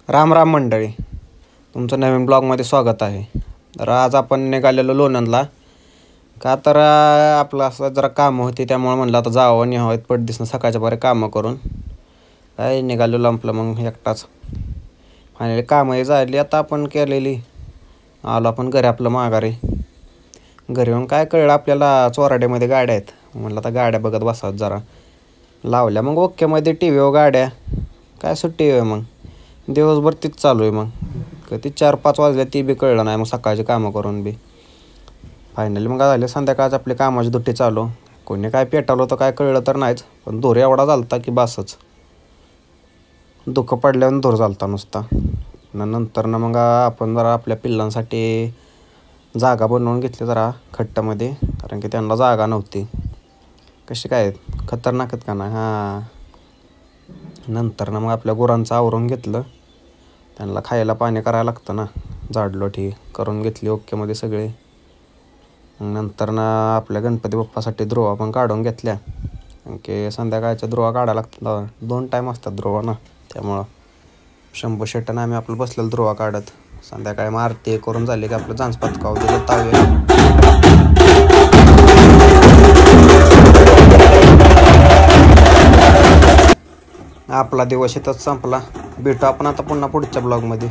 राम राम मंडळी, तुमचं नवीन ब्लॉगमध्ये स्वागत आहे. तर आज आपण निघालेलो लोणंदला. का तर आपलं असं जरा कामं होती, त्यामुळे म्हणलं आता जावं न्यावं पटदिसनं सकाळच्या बरे कामं करून. काय निघालेलो आपलं मग एकटाच. फायनली कामंही झाली आता आपण केलेली. आलो आपण घरी आपलं माघारी. घरी येऊन काय कळलं आपल्याला चोराड्यामध्ये गाड्या आहेत. म्हणलं आता गाड्या बघत बसावं जरा. लावल्या मग ओकेमध्ये टी व्हीवर गाड्या. काय सुट्टी आहे मग दिवसभर तीच चालू आहे. मग कधी 4-5 वाजल्या ती बी कळलं नाही. मग सकाळची कामं करून बी फायनली मग झाले संध्याकाळच आपली कामाची दुट्टी चालू. कोणी काय पेटवलं तर काय कळलं तर नाहीच, पण धूर एवढा झालता की बासच. दुःख पडल्यावर धूर झालता नुसता. नंतर मग आपण जरा आपल्या पिल्लांसाठी जागा बनवून घेतली जरा खट्टामध्ये, कारण की त्यांना जागा नव्हती. कशी काय खतरनाक आहेत का नाही. हां, नंतर मग आपल्या गुरांचं आवरून घेतलं. त्यांना खायला पाणी करायला लागतं ना, झाडलोटी करून घेतली ओकेमध्ये सगळे. नंतर आपल्या गणपती बाप्पासाठी द्रोवा पण काढून घेतल्या, कारण की संध्याकाळच्या द्रोवा काढायला लागतात. 2 टाईम असतात द्रोवा ना, त्यामुळं शंभू शेट्टानं आम्ही आपलं बसलेलं द्रोवा काढत. संध्याकाळी मग आरती करून झाली की आपलं झांजपात काव दिलं तावे. आपला दिवस इथंच संपला. भेटू आपण आता पुन्हा पुढच्या ब्लॉगमध्ये.